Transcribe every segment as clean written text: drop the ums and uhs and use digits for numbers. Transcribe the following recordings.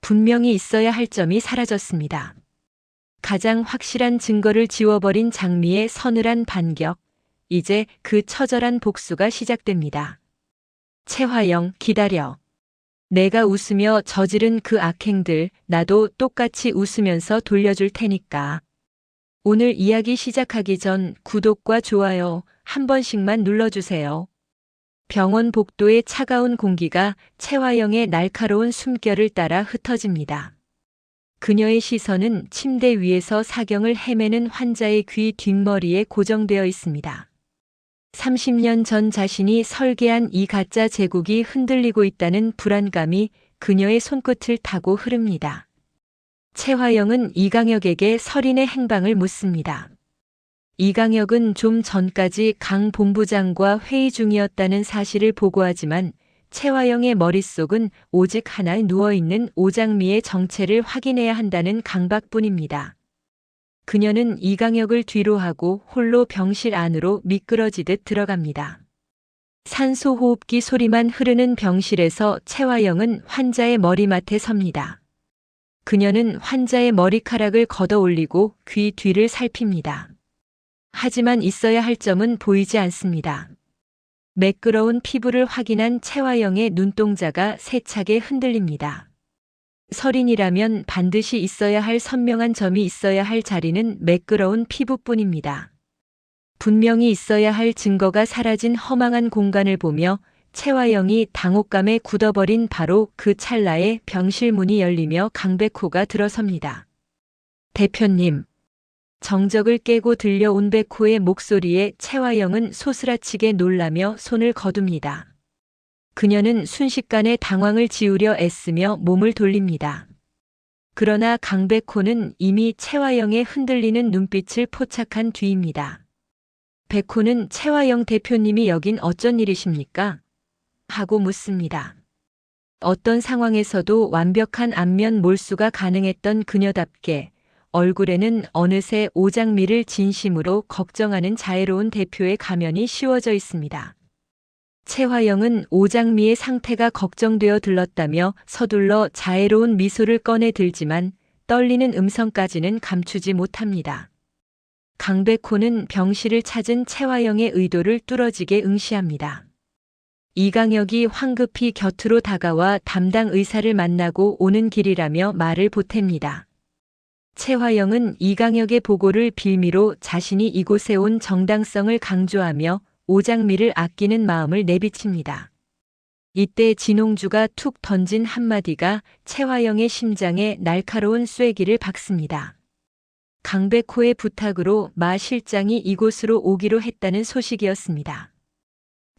분명히 있어야 할 점이 사라졌습니다. 가장 확실한 증거를 지워버린 장미의 서늘한 반격. 이제 그 처절한 복수가 시작됩니다. 채화영, 기다려. 내가 웃으며 저지른 그 악행들 나도 똑같이 웃으면서 돌려줄 테니까. 오늘 이야기 시작하기 전 구독과 좋아요 한 번씩만 눌러주세요. 병원 복도의 차가운 공기가 채화영의 날카로운 숨결을 따라 흩어집니다. 그녀의 시선은 침대 위에서 사경을 헤매는 환자의 귀 뒷머리에 고정되어 있습니다. 30년 전 자신이 설계한 이 가짜 제국이 흔들리고 있다는 불안감이 그녀의 손끝을 타고 흐릅니다. 채화영은 이강혁에게 설인의 행방을 묻습니다. 이강혁은 좀 전까지 강 본부장과 회의 중이었다는 사실을 보고하지만 채화영의 머릿속은 오직 하나 누워있는 오장미의 정체를 확인해야 한다는 강박뿐입니다. 그녀는 이강혁을 뒤로하고 홀로 병실 안으로 미끄러지듯 들어갑니다. 산소호흡기 소리만 흐르는 병실에서 채화영은 환자의 머리맡에 섭니다. 그녀는 환자의 머리카락을 걷어 올리고 귀 뒤를 살핍니다. 하지만 있어야 할 점은 보이지 않습니다. 매끄러운 피부를 확인한 채화영의 눈동자가 세차게 흔들립니다. 설인이라면 반드시 있어야 할 선명한 점이 있어야 할 자리는 매끄러운 피부뿐입니다. 분명히 있어야 할 증거가 사라진 허망한 공간을 보며 채화영이 당혹감에 굳어버린 바로 그 찰나에 병실 문이 열리며 강백호가 들어섭니다. 대표님. 정적을 깨고 들려온 백호의 목소리에 채화영은 소스라치게 놀라며 손을 거둡니다. 그녀는 순식간에 당황을 지우려 애쓰며 몸을 돌립니다. 그러나 강백호는 이미 채화영의 흔들리는 눈빛을 포착한 뒤입니다. 백호는 채화영 대표님이 여긴 어쩐 일이십니까? 하고 묻습니다. 어떤 상황에서도 완벽한 안면 몰수가 가능했던 그녀답게 얼굴에는 어느새 오장미를 진심으로 걱정하는 자애로운 대표의 가면이 씌워져 있습니다. 채화영은 오장미의 상태가 걱정되어 들렀다며 서둘러 자애로운 미소를 꺼내 들지만 떨리는 음성까지는 감추지 못합니다. 강백호는 병실을 찾은 채화영의 의도를 뚫어지게 응시합니다. 이강혁이 황급히 곁으로 다가와 담당 의사를 만나고 오는 길이라며 말을 보탭니다. 채화영은 이강혁의 보고를 빌미로 자신이 이곳에 온 정당성을 강조하며 오장미를 아끼는 마음을 내비칩니다. 이때 진홍주가 툭 던진 한마디가 채화영의 심장에 날카로운 쐐기를 박습니다. 강백호의 부탁으로 마 실장이 이곳으로 오기로 했다는 소식이었습니다.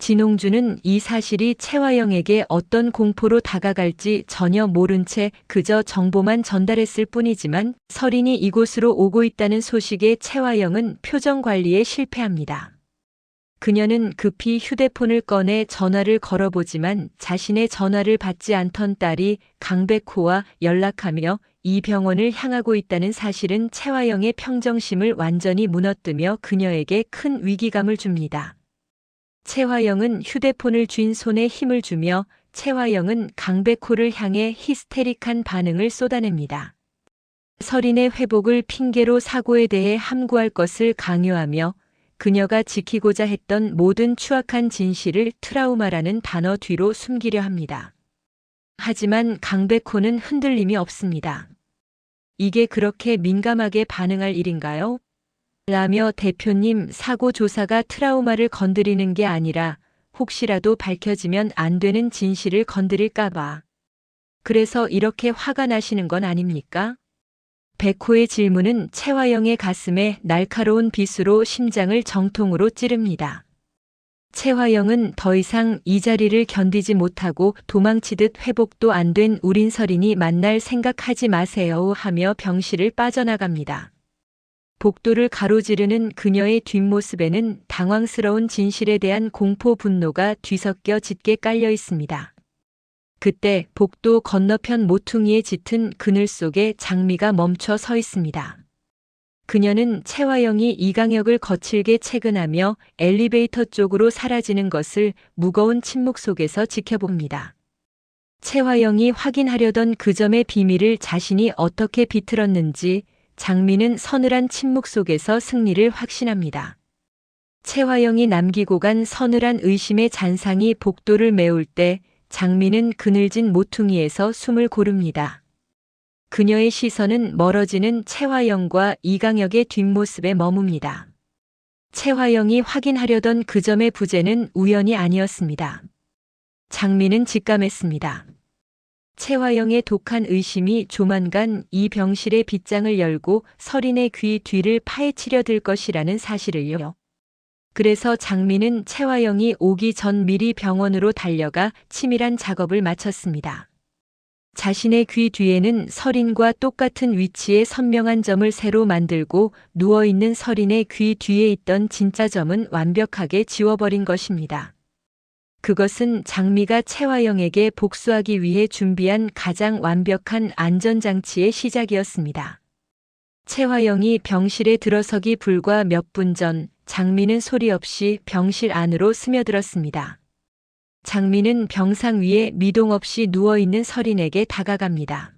진홍주는 이 사실이 채화영에게 어떤 공포로 다가갈지 전혀 모른 채 그저 정보만 전달했을 뿐이지만 설인이 이곳으로 오고 있다는 소식에 채화영은 표정 관리에 실패합니다. 그녀는 급히 휴대폰을 꺼내 전화를 걸어보지만 자신의 전화를 받지 않던 딸이 강백호와 연락하며 이 병원을 향하고 있다는 사실은 채화영의 평정심을 완전히 무너뜨며 그녀에게 큰 위기감을 줍니다. 채화영은 휴대폰을 쥔 손에 힘을 주며 채화영은 강백호를 향해 히스테릭한 반응을 쏟아냅니다. 설인의 회복을 핑계로 사고에 대해 함구할 것을 강요하며 그녀가 지키고자 했던 모든 추악한 진실을 트라우마라는 단어 뒤로 숨기려 합니다. 하지만 강백호는 흔들림이 없습니다. 이게 그렇게 민감하게 반응할 일인가요? 라며 대표님 사고 조사가 트라우마를 건드리는 게 아니라 혹시라도 밝혀지면 안 되는 진실을 건드릴까봐. 그래서 이렇게 화가 나시는 건 아닙니까? 백호의 질문은 채화영의 가슴에 날카로운 비수로 심장을 정통으로 찌릅니다. 채화영은 더 이상 이 자리를 견디지 못하고 도망치듯 회복도 안 된 우린 설인이 만날 생각하지 마세요 하며 병실을 빠져나갑니다. 복도를 가로지르는 그녀의 뒷모습에는 당황스러운 진실에 대한 공포 분노가 뒤섞여 짙게 깔려 있습니다. 그때 복도 건너편 모퉁이에 짙은 그늘 속에 장미가 멈춰 서 있습니다. 그녀는 채화영이 이강혁을 거칠게 채근하며 엘리베이터 쪽으로 사라지는 것을 무거운 침묵 속에서 지켜봅니다. 최화영이 확인하려던 그 점의 비밀을 자신이 어떻게 비틀었는지 장미는 서늘한 침묵 속에서 승리를 확신합니다. 최화영이 남기고 간 서늘한 의심의 잔상이 복도를 메울 때 장미는 그늘진 모퉁이에서 숨을 고릅니다. 그녀의 시선은 멀어지는 최화영과 이강혁의 뒷모습에 머뭅니다. 최화영이 확인하려던 그 점의 부재는 우연이 아니었습니다. 장미는 직감했습니다. 최화영의 독한 의심이 조만간 이 병실의 빗장을 열고 서린의 귀 뒤를 파헤치려 들 것이라는 사실을요. 그래서 장미는 최화영이 오기 전 미리 병원으로 달려가 치밀한 작업을 마쳤습니다. 자신의 귀 뒤에는 서린과 똑같은 위치에 선명한 점을 새로 만들고 누워있는 서린의 귀 뒤에 있던 진짜 점은 완벽하게 지워버린 것입니다. 그것은 장미가 최화영에게 복수하기 위해 준비한 가장 완벽한 안전장치의 시작이었습니다. 최화영이 병실에 들어서기 불과 몇 분 전, 장미는 소리 없이 병실 안으로 스며들었습니다. 장미는 병상 위에 미동 없이 누워있는 서린에게 다가갑니다.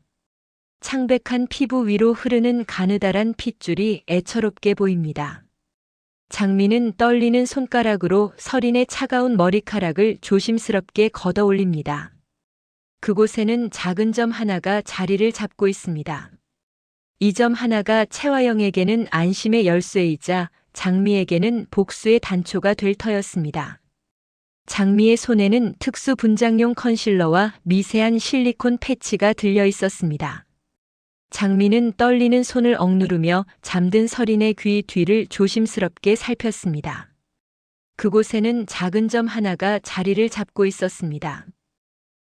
창백한 피부 위로 흐르는 가느다란 핏줄이 애처롭게 보입니다. 장미는 떨리는 손가락으로 서린의 차가운 머리카락을 조심스럽게 걷어 올립니다. 그곳에는 작은 점 하나가 자리를 잡고 있습니다. 이 점 하나가 최화영에게는 안심의 열쇠이자 장미에게는 복수의 단초가 될 터였습니다. 장미의 손에는 특수 분장용 컨실러와 미세한 실리콘 패치가 들려 있었습니다. 장미는 떨리는 손을 억누르며 잠든 서린의 귀 뒤를 조심스럽게 살폈습니다. 그곳에는 작은 점 하나가 자리를 잡고 있었습니다.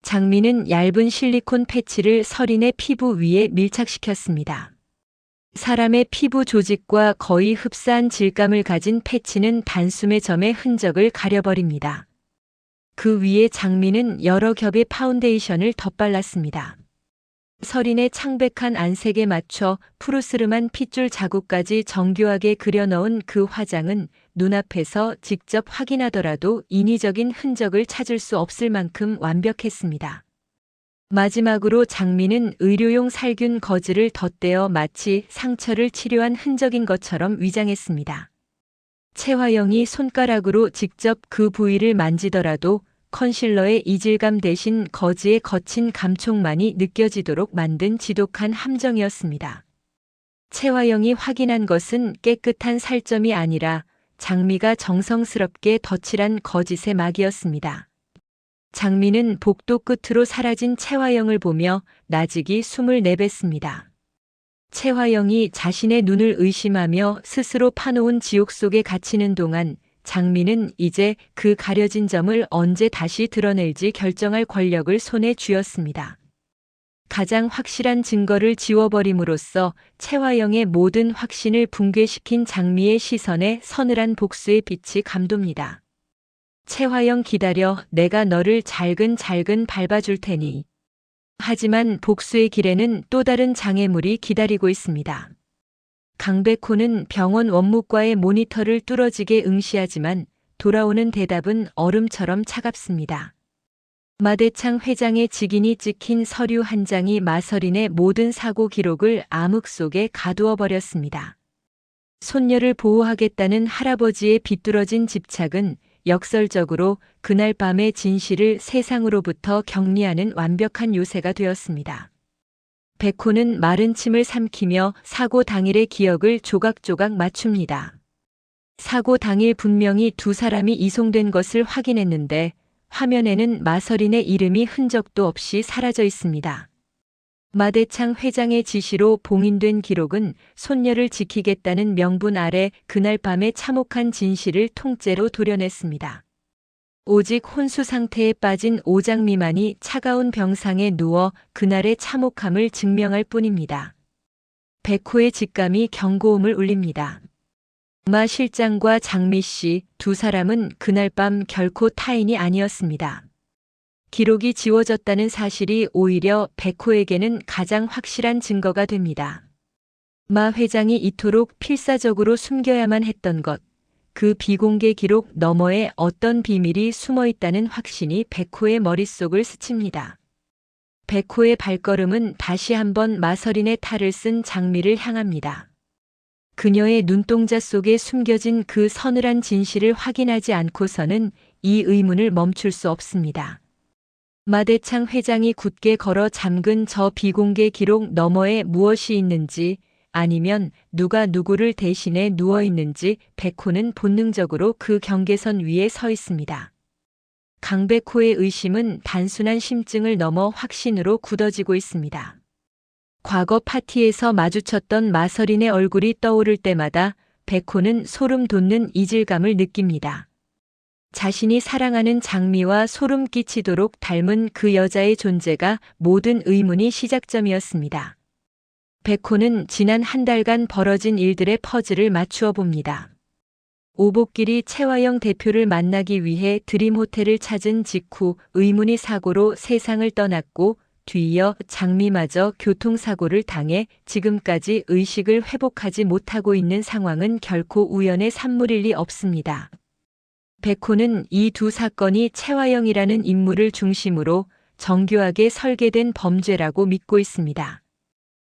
장미는 얇은 실리콘 패치를 서린의 피부 위에 밀착시켰습니다. 사람의 피부 조직과 거의 흡사한 질감을 가진 패치는 단숨에 점의 흔적을 가려버립니다. 그 위에 장미는 여러 겹의 파운데이션을 덧발랐습니다. 서린의 창백한 안색에 맞춰 푸르스름한 핏줄 자국까지 정교하게 그려넣은 그 화장은 눈앞에서 직접 확인하더라도 인위적인 흔적을 찾을 수 없을 만큼 완벽했습니다. 마지막으로 장미는 의료용 살균 거즈를 덧대어 마치 상처를 치료한 흔적인 것처럼 위장했습니다. 최화영이 손가락으로 직접 그 부위를 만지더라도 컨실러의 이질감 대신 거즈의 거친 감촉만이 느껴지도록 만든 지독한 함정이었습니다. 최화영이 확인한 것은 깨끗한 살점이 아니라 장미가 정성스럽게 덧칠한 거짓의 막이었습니다. 장미는 복도 끝으로 사라진 최화영을 보며 나직이 숨을 내뱉습니다. 최화영이 자신의 눈을 의심하며 스스로 파놓은 지옥 속에 갇히는 동안 장미는 이제 그 가려진 점을 언제 다시 드러낼지 결정할 권력을 손에 쥐었습니다. 가장 확실한 증거를 지워버림으로써 최화영의 모든 확신을 붕괴시킨 장미의 시선에 서늘한 복수의 빛이 감돕니다. 최화영 기다려, 내가 너를 잘근잘근 밟아줄 테니. 하지만 복수의 길에는 또 다른 장애물이 기다리고 있습니다. 강백호는 병원 원무과의 모니터를 뚫어지게 응시하지만 돌아오는 대답은 얼음처럼 차갑습니다. 마대창 회장의 직인이 찍힌 서류 한 장이 마서린의 모든 사고 기록을 암흑 속에 가두어 버렸습니다. 손녀를 보호하겠다는 할아버지의 비뚤어진 집착은 역설적으로 그날 밤의 진실을 세상으로부터 격리하는 완벽한 요새가 되었습니다. 백호는 마른 침을 삼키며 사고 당일의 기억을 조각조각 맞춥니다. 사고 당일 분명히 두 사람이 이송된 것을 확인했는데 화면에는 마서린의 이름이 흔적도 없이 사라져 있습니다. 마대창 회장의 지시로 봉인된 기록은 손녀를 지키겠다는 명분 아래 그날 밤의 참혹한 진실을 통째로 도려냈습니다. 오직 혼수 상태에 빠진 오장미만이 차가운 병상에 누워 그날의 참혹함을 증명할 뿐입니다. 백호의 직감이 경고음을 울립니다. 마 실장과 장미 씨 두 사람은 그날 밤 결코 타인이 아니었습니다. 기록이 지워졌다는 사실이 오히려 백호에게는 가장 확실한 증거가 됩니다. 마 회장이 이토록 필사적으로 숨겨야만 했던 것, 그 비공개 기록 너머에 어떤 비밀이 숨어 있다는 확신이 백호의 머릿속을 스칩니다. 백호의 발걸음은 다시 한번 마서린의 탈을 쓴 장미를 향합니다. 그녀의 눈동자 속에 숨겨진 그 서늘한 진실을 확인하지 않고서는 이 의문을 멈출 수 없습니다. 마대창 회장이 굳게 걸어 잠근 저 비공개 기록 너머에 무엇이 있는지, 아니면 누가 누구를 대신해 누워 있는지 백호는 본능적으로 그 경계선 위에 서 있습니다. 강백호의 의심은 단순한 심증을 넘어 확신으로 굳어지고 있습니다. 과거 파티에서 마주쳤던 마서린의 얼굴이 떠오를 때마다 백호는 소름 돋는 이질감을 느낍니다. 자신이 사랑하는 장미와 소름 끼치도록 닮은 그 여자의 존재가 모든 의문이 시작점이었습니다. 백호는 지난 한 달간 벌어진 일들의 퍼즐을 맞추어 봅니다. 오복길이 최화영 대표를 만나기 위해 드림호텔을 찾은 직후 의문이 사고로 세상을 떠났고, 뒤이어 장미마저 교통사고를 당해 지금까지 의식을 회복하지 못하고 있는 상황은 결코 우연의 산물일 리 없습니다. 백호는 이 두 사건이 최화영이라는 인물을 중심으로 정교하게 설계된 범죄라고 믿고 있습니다.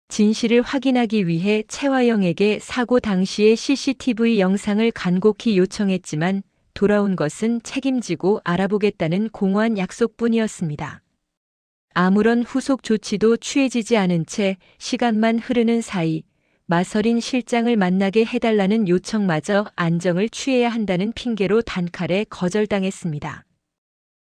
진실을 확인하기 위해 최화영에게 사고 당시의 CCTV 영상을 간곡히 요청했지만 돌아온 것은 책임지고 알아보겠다는 공허한 약속뿐이었습니다. 아무런 후속 조치도 취해지지 않은 채 시간만 흐르는 사이 마서린 실장을 만나게 해달라는 요청마저 안정을 취해야 한다는 핑계로 단칼에 거절당했습니다.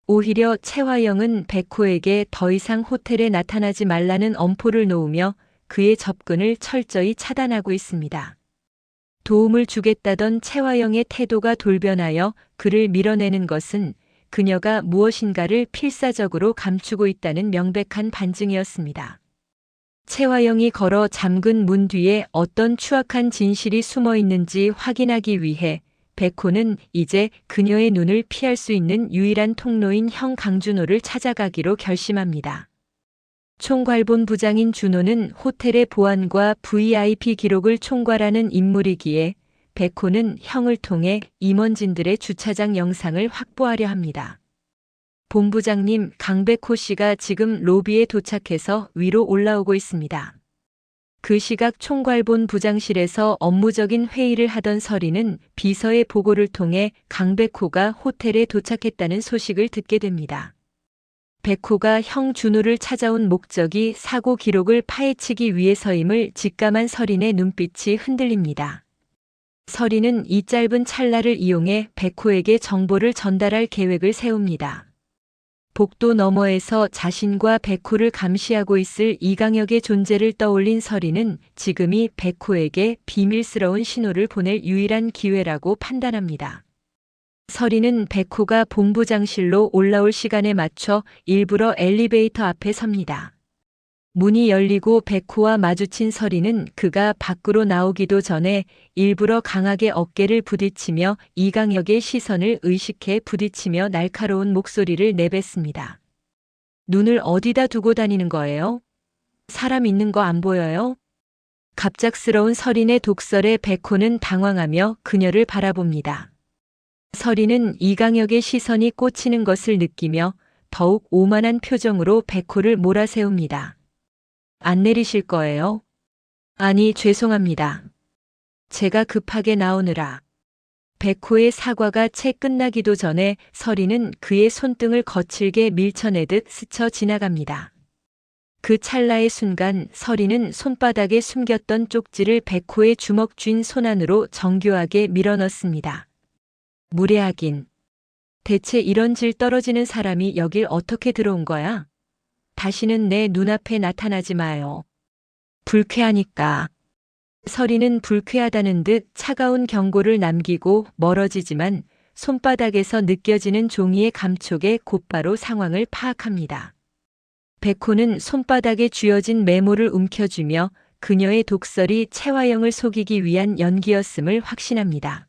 오히려 최화영은 백호에게 더 이상 호텔에 나타나지 말라는 엄포를 놓으며 그의 접근을 철저히 차단하고 있습니다. 도움을 주겠다던 최화영의 태도가 돌변하여 그를 밀어내는 것은 그녀가 무엇인가를 필사적으로 감추고 있다는 명백한 반증이었습니다. 최화영이 걸어 잠근 문 뒤에 어떤 추악한 진실이 숨어 있는지 확인하기 위해 백호는 이제 그녀의 눈을 피할 수 있는 유일한 통로인 형 강준호를 찾아가기로 결심합니다. 총괄본 부장인 준호는 호텔의 보안과 VIP 기록을 총괄하는 인물이기에 백호는 형을 통해 임원진들의 주차장 영상을 확보하려 합니다. 본부장님, 강백호 씨가 지금 로비에 도착해서 위로 올라오고 있습니다. 그 시각 총괄본 부장실에서 업무적인 회의를 하던 서린은 비서의 보고를 통해 강백호가 호텔에 도착했다는 소식을 듣게 됩니다. 백호가 형 준호를 찾아온 목적이 사고 기록을 파헤치기 위해서임을 직감한 서린의 눈빛이 흔들립니다. 서린은 이 짧은 찰나를 이용해 백호에게 정보를 전달할 계획을 세웁니다. 복도 너머에서 자신과 백호를 감시하고 있을 이강혁의 존재를 떠올린 서린은 지금이 백호에게 비밀스러운 신호를 보낼 유일한 기회라고 판단합니다. 서린은 백호가 본부장실로 올라올 시간에 맞춰 일부러 엘리베이터 앞에 섭니다. 문이 열리고 백호와 마주친 서린은 그가 밖으로 나오기도 전에 일부러 강하게 어깨를 부딪히며 이강혁의 시선을 의식해 부딪히며 날카로운 목소리를 내뱉습니다. 눈을 어디다 두고 다니는 거예요? 사람 있는 거 안 보여요? 갑작스러운 서린의 독설에 백호는 당황하며 그녀를 바라봅니다. 서린은 이강혁의 시선이 꽂히는 것을 느끼며 더욱 오만한 표정으로 백호를 몰아세웁니다. 안 내리실 거예요? 아니, 죄송합니다. 제가 급하게 나오느라. 백호의 사과가 채 끝나기도 전에 서린은 그의 손등을 거칠게 밀쳐내듯 스쳐 지나갑니다. 그 찰나의 순간 서린은 손바닥에 숨겼던 쪽지를 백호의 주먹 쥔 손 안으로 정교하게 밀어넣습니다. 무례하긴. 대체 이런 질 떨어지는 사람이 여길 어떻게 들어온 거야? 다시는 내 눈앞에 나타나지 마요. 불쾌하니까. 서린은 불쾌하다는 듯 차가운 경고를 남기고 멀어지지만 손바닥에서 느껴지는 종이의 감촉에 곧바로 상황을 파악합니다. 백호는 손바닥에 쥐어진 메모를 움켜쥐며 그녀의 독설이 최화영을 속이기 위한 연기였음을 확신합니다.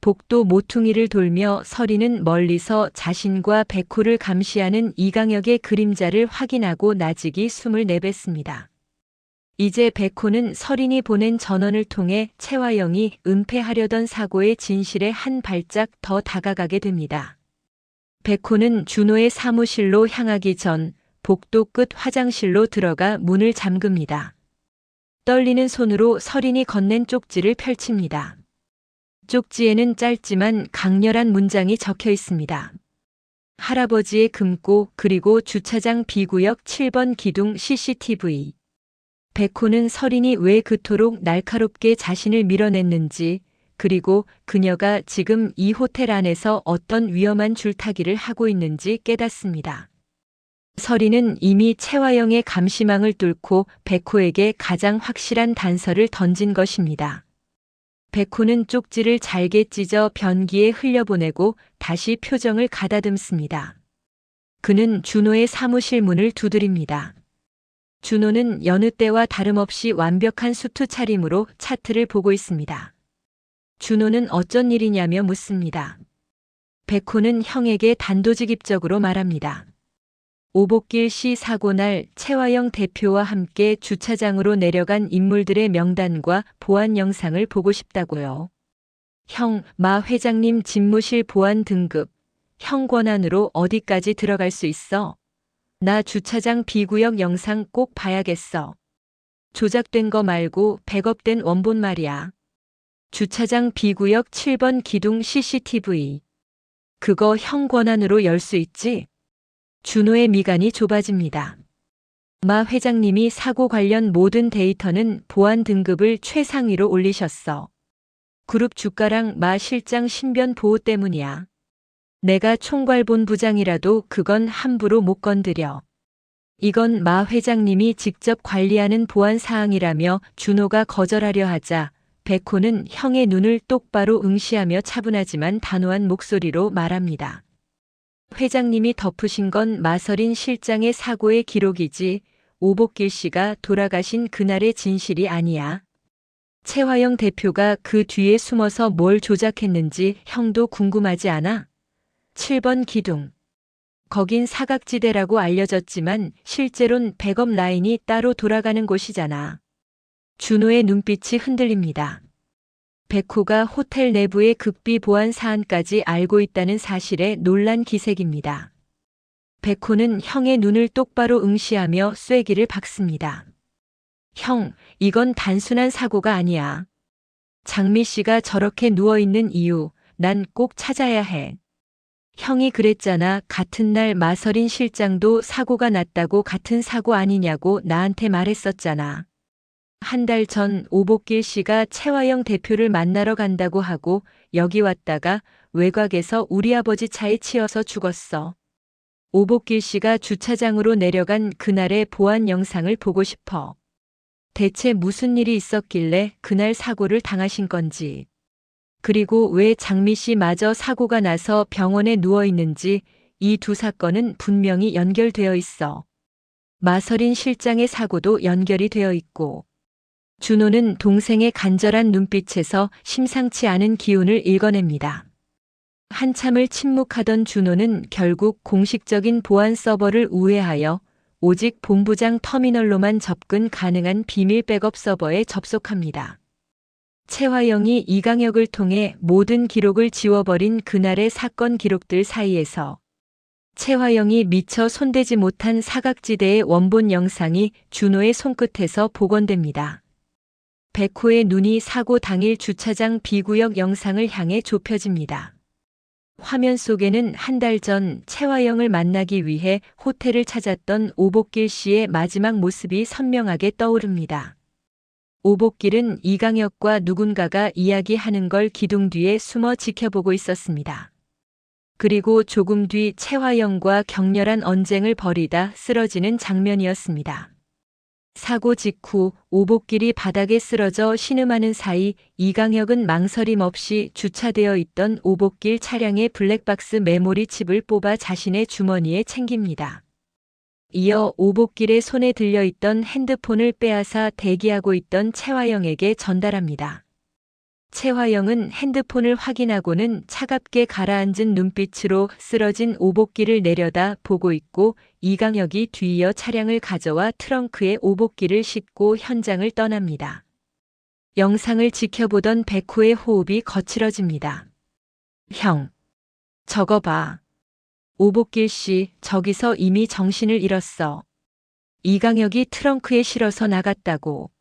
복도 모퉁이를 돌며 서린은 멀리서 자신과 백호를 감시하는 이강혁의 그림자를 확인하고 나직이 숨을 내뱉습니다. 이제 백호는 서린이 보낸 전원을 통해 최화영이 은폐하려던 사고의 진실에 한 발짝 더 다가가게 됩니다. 백호는 준호의 사무실로 향하기 전 복도 끝 화장실로 들어가 문을 잠급니다. 떨리는 손으로 서린이 건넨 쪽지를 펼칩니다. 쪽지에는 짧지만 강렬한 문장이 적혀 있습니다. 할아버지의 금고 그리고 주차장 B구역 7번 기둥 CCTV. 백호는 서린이 왜 그토록 날카롭게 자신을 밀어냈는지, 그리고 그녀가 지금 이 호텔 안에서 어떤 위험한 줄타기를 하고 있는지 깨닫습니다. 서린은 이미 최화영의 감시망을 뚫고 백호에게 가장 확실한 단서를 던진 것입니다. 백호는 쪽지를 잘게 찢어 변기에 흘려보내고 다시 표정을 가다듬습니다. 그는 준호의 사무실 문을 두드립니다. 준호는 여느 때와 다름없이 완벽한 수트 차림으로 차트를 보고 있습니다. 준호는 어쩐 일이냐며 묻습니다. 백호는 형에게 단도직입적으로 말합니다. 오복길 씨 사고 날 최화영 대표와 함께 주차장으로 내려간 인물들의 명단과 보안 영상을 보고 싶다고요. 형, 마 회장님 집무실 보안 등급, 형 권한으로 어디까지 들어갈 수 있어? 나 주차장 B구역 영상 꼭 봐야겠어. 조작된 거 말고 백업된 원본 말이야. 주차장 B구역 7번 기둥 CCTV. 그거 형 권한으로 열 수 있지? 준호의 미간이 좁아집니다. 마 회장님이 사고 관련 모든 데이터는 보안 등급을 최상위로 올리셨어. 그룹 주가랑 마 실장 신변 보호 때문이야. 내가 총괄본부장이라도 그건 함부로 못 건드려. 이건 마 회장님이 직접 관리하는 보안 사항이라며 준호가 거절하려 하자 백호는 형의 눈을 똑바로 응시하며 차분하지만 단호한 목소리로 말합니다. 회장님이 덮으신 건 마서린 실장의 사고의 기록이지 오복길 씨가 돌아가신 그날의 진실이 아니야. 최화영 대표가 그 뒤에 숨어서 뭘 조작했는지 형도 궁금하지 않아? 7번 기둥. 거긴 사각지대라고 알려졌지만 실제론 백업 라인이 따로 돌아가는 곳이잖아. 준호의 눈빛이 흔들립니다. 백호가 호텔 내부의 극비 보안 사안까지 알고 있다는 사실에 놀란 기색입니다. 백호는 형의 눈을 똑바로 응시하며 쐐기를 박습니다. 형, 이건 단순한 사고가 아니야. 장미 씨가 저렇게 누워있는 이유, 난 꼭 찾아야 해. 형이 그랬잖아. 같은 날 마서린 실장도 사고가 났다고 같은 사고 아니냐고 나한테 말했었잖아. 한 달 전 오복길 씨가 최화영 대표를 만나러 간다고 하고 여기 왔다가 외곽에서 우리 아버지 차에 치여서 죽었어. 오복길 씨가 주차장으로 내려간 그날의 보안 영상을 보고 싶어. 대체 무슨 일이 있었길래 그날 사고를 당하신 건지. 그리고 왜 장미 씨마저 사고가 나서 병원에 누워 있는지 이 두 사건은 분명히 연결되어 있어. 마서린 실장의 사고도 연결이 되어 있고. 준호는 동생의 간절한 눈빛에서 심상치 않은 기운을 읽어냅니다. 한참을 침묵하던 준호는 결국 공식적인 보안 서버를 우회하여 오직 본부장 터미널로만 접근 가능한 비밀 백업 서버에 접속합니다. 최화영이 이강혁을 통해 모든 기록을 지워버린 그날의 사건 기록들 사이에서 최화영이 미처 손대지 못한 사각지대의 원본 영상이 준호의 손끝에서 복원됩니다. 백호의 눈이 사고 당일 주차장 B구역 영상을 향해 좁혀집니다. 화면 속에는 한 달 전 최화영을 만나기 위해 호텔을 찾았던 오복길 씨의 마지막 모습이 선명하게 떠오릅니다. 오복길은 이강혁과 누군가가 이야기하는 걸 기둥 뒤에 숨어 지켜보고 있었습니다. 그리고 조금 뒤 최화영과 격렬한 언쟁을 벌이다 쓰러지는 장면이었습니다. 사고 직후 오복길이 바닥에 쓰러져 신음하는 사이 이강혁은 망설임 없이 주차되어 있던 오복길 차량의 블랙박스 메모리 칩을 뽑아 자신의 주머니에 챙깁니다. 이어 오복길의 손에 들려있던 핸드폰을 빼앗아 대기하고 있던 최화영에게 전달합니다. 최화영은 핸드폰을 확인하고는 차갑게 가라앉은 눈빛으로 쓰러진 오복길을 내려다 보고 있고 이강혁이 뒤이어 차량을 가져와 트렁크에 오복길을 싣고 현장을 떠납니다. 영상을 지켜보던 백호의 호흡이 거칠어집니다. 형, 저거 봐. 오복길 씨, 저기서 이미 정신을 잃었어. 이강혁이 트렁크에 실어서 나갔다고.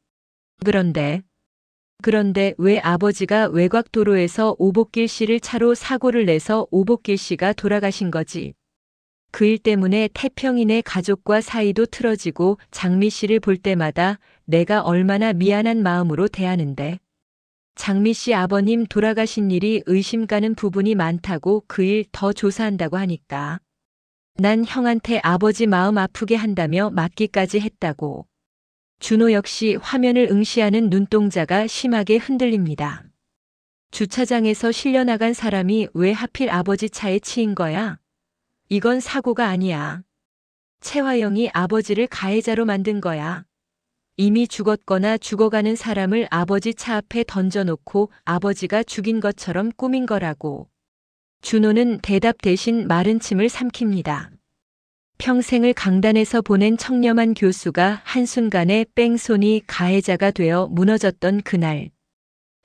그런데 왜 아버지가 외곽도로에서 오복길 씨를 차로 사고를 내서 오복길 씨가 돌아가신 거지? 그 일 때문에 태평인의 가족과 사이도 틀어지고 장미 씨를 볼 때마다 내가 얼마나 미안한 마음으로 대하는데. 장미 씨 아버님 돌아가신 일이 의심 가는 부분이 많다고 그 일 더 조사한다고 하니까. 난 형한테 아버지 마음 아프게 한다며 맞기까지 했다고. 준호 역시 화면을 응시하는 눈동자가 심하게 흔들립니다. 주차장에서 실려나간 사람이 왜 하필 아버지 차에 치인 거야? 이건 사고가 아니야. 채화영이 아버지를 가해자로 만든 거야. 이미 죽었거나 죽어가는 사람을 아버지 차 앞에 던져놓고 아버지가 죽인 것처럼 꾸민 거라고. 준호는 대답 대신 마른 침을 삼킵니다. 평생을 강단에서 보낸 청렴한 교수가 한순간에 뺑소니 가해자가 되어 무너졌던 그날.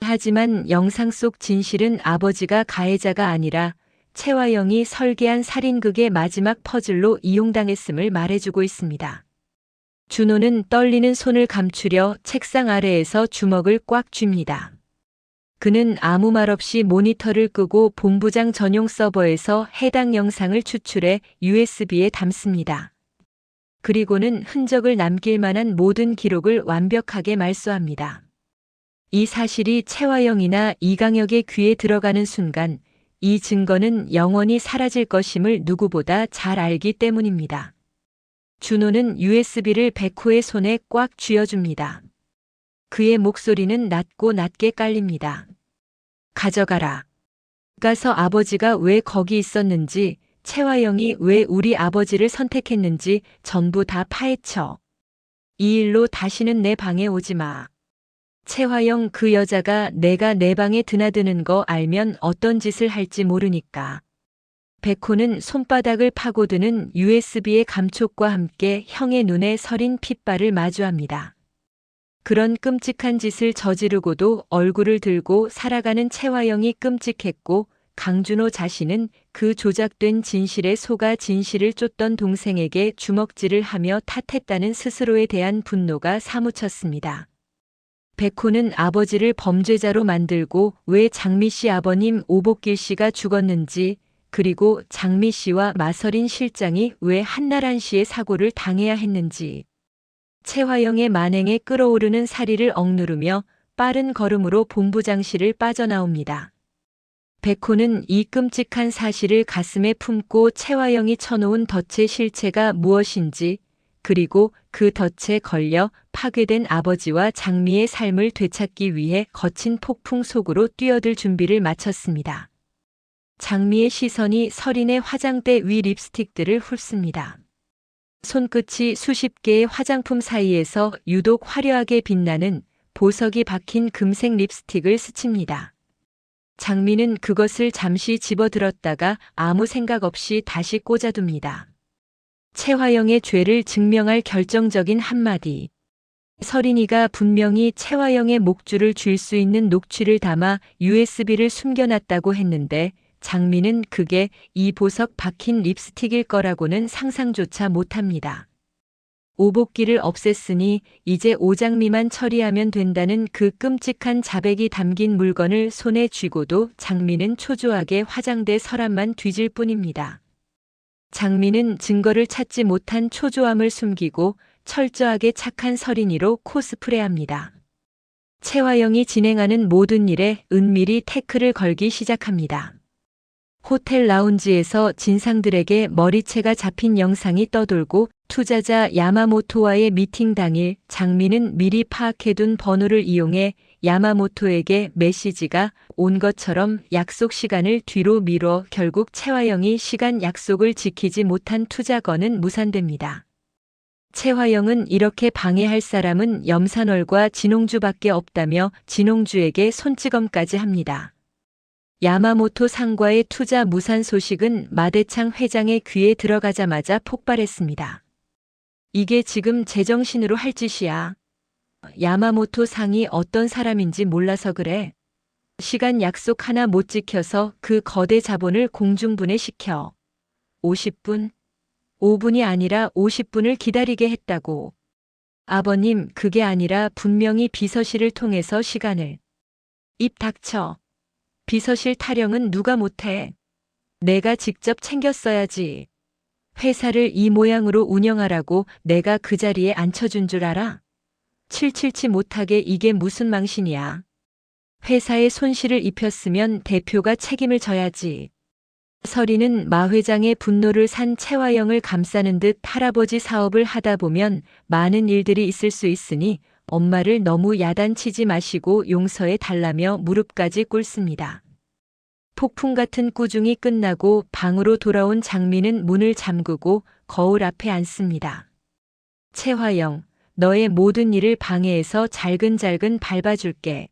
하지만 영상 속 진실은 아버지가 가해자가 아니라 채화영이 설계한 살인극의 마지막 퍼즐로 이용당했음을 말해주고 있습니다. 준호는 떨리는 손을 감추려 책상 아래에서 주먹을 꽉 쥡니다. 그는 아무 말 없이 모니터를 끄고 본부장 전용 서버에서 해당 영상을 추출해 USB에 담습니다. 그리고는 흔적을 남길 만한 모든 기록을 완벽하게 말소합니다. 이 사실이 채화영이나 이강혁의 귀에 들어가는 순간 이 증거는 영원히 사라질 것임을 누구보다 잘 알기 때문입니다. 준호는 USB를 백호의 손에 꽉 쥐어줍니다. 그의 목소리는 낮고 낮게 깔립니다. 가져가라. 가서 아버지가 왜 거기 있었는지, 채화영이 왜 우리 아버지를 선택했는지 전부 다 파헤쳐. 이 일로 다시는 내 방에 오지 마. 채화영 그 여자가 내가 내 방에 드나드는 거 알면 어떤 짓을 할지 모르니까. 백호는 손바닥을 파고드는 USB의 감촉과 함께 형의 눈에 서린 핏발을 마주합니다. 그런 끔찍한 짓을 저지르고도 얼굴을 들고 살아가는 채화영이 끔찍했고 강준호 자신은 그 조작된 진실에 속아 진실을 쫓던 동생에게 주먹질을 하며 탓했다는 스스로에 대한 분노가 사무쳤습니다. 백호는 아버지를 범죄자로 만들고 왜 장미 씨 아버님 오복길 씨가 죽었는지, 그리고 장미 씨와 마서린 실장이 왜 한나란 씨의 사고를 당해야 했는지, 채화영의 만행에 끓어오르는 사리를 억누르며 빠른 걸음으로 본부장실을 빠져나옵니다. 백호는 이 끔찍한 사실을 가슴에 품고 채화영이 쳐놓은 덫의 실체가 무엇인지, 그리고 그 덫에 걸려 파괴된 아버지와 장미의 삶을 되찾기 위해 거친 폭풍 속으로 뛰어들 준비를 마쳤습니다. 장미의 시선이 서린의 화장대 위 립스틱들을 훑습니다. 손끝이 수십 개의 화장품 사이에서 유독 화려하게 빛나는 보석이 박힌 금색 립스틱을 스칩니다. 장미는 그것을 잠시 집어들었다가 아무 생각 없이 다시 꽂아둡니다. 채화영의 죄를 증명할 결정적인 한마디. 서린이가 분명히 채화영의 목줄을 쥘 수 있는 녹취를 담아 USB를 숨겨놨다고 했는데 장미는 그게 이 보석 박힌 립스틱일 거라고는 상상조차 못합니다. 오복기를 없앴으니 이제 오장미만 처리하면 된다는 그 끔찍한 자백이 담긴 물건을 손에 쥐고도 장미는 초조하게 화장대 서랍만 뒤질 뿐입니다. 장미는 증거를 찾지 못한 초조함을 숨기고 철저하게 착한 서린이로 코스프레합니다. 채화영이 진행하는 모든 일에 은밀히 태클을 걸기 시작합니다. 호텔 라운지에서 진상들에게 머리채가 잡힌 영상이 떠돌고 투자자 야마모토와의 미팅 당일 장미는 미리 파악해둔 번호를 이용해 야마모토에게 메시지가 온 것처럼 약속 시간을 뒤로 미뤄 결국 채화영이 시간 약속을 지키지 못한 투자건은 무산됩니다. 채화영은 이렇게 방해할 사람은 염산월과 진홍주밖에 없다며 진홍주에게 손찌검까지 합니다. 야마모토 상과의 투자 무산 소식은 마대창 회장의 귀에 들어가자마자 폭발했습니다. 이게 지금 제정신으로 할 짓이야. 야마모토 상이 어떤 사람인지 몰라서 그래. 시간 약속 하나 못 지켜서 그 거대 자본을 공중분해시켜. 50분? 5분이 아니라 50분을 기다리게 했다고. 아버님, 그게 아니라 분명히 비서실을 통해서 시간을. 입 닥쳐. 비서실 타령은 누가 못해. 내가 직접 챙겼어야지. 회사를 이 모양으로 운영하라고 내가 그 자리에 앉혀준 줄 알아? 칠칠치 못하게 이게 무슨 망신이야. 회사에 손실을 입혔으면 대표가 책임을 져야지. 서리는 마 회장의 분노를 산 채화영을 감싸는 듯 할아버지 사업을 하다 보면 많은 일들이 있을 수 있으니 엄마를 너무 야단치지 마시고 용서해 달라며 무릎까지 꿇습니다. 폭풍 같은 꾸중이 끝나고 방으로 돌아온 장미는 문을 잠그고 거울 앞에 앉습니다. 채화영, 너의 모든 일을 방해해서 잘근잘근 밟아줄게.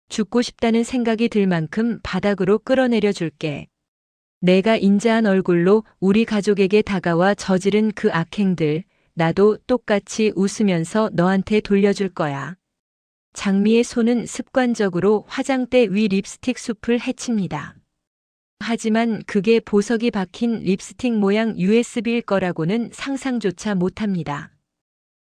죽고 싶다는 생각이 들 만큼 바닥으로 끌어내려 줄게. 내가 인자한 얼굴로 우리 가족에게 다가와 저지른 그 악행들, 나도 똑같이 웃으면서 너한테 돌려줄 거야. 장미의 손은 습관적으로 화장대 위 립스틱 숲을 헤칩니다. 하지만 그게 보석이 박힌 립스틱 모양 USB일 거라고는 상상조차 못합니다.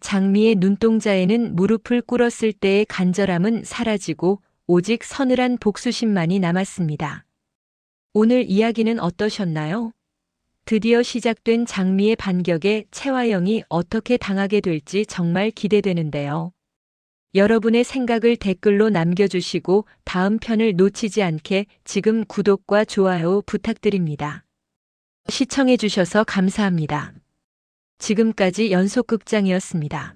장미의 눈동자에는 무릎을 꿇었을 때의 간절함은 사라지고 오직 서늘한 복수심만이 남았습니다. 오늘 이야기는 어떠셨나요? 드디어 시작된 장미의 반격에 채화영이 어떻게 당하게 될지 정말 기대되는데요. 여러분의 생각을 댓글로 남겨주시고 다음 편을 놓치지 않게 지금 구독과 좋아요 부탁드립니다. 시청해주셔서 감사합니다. 지금까지 연속극장이었습니다.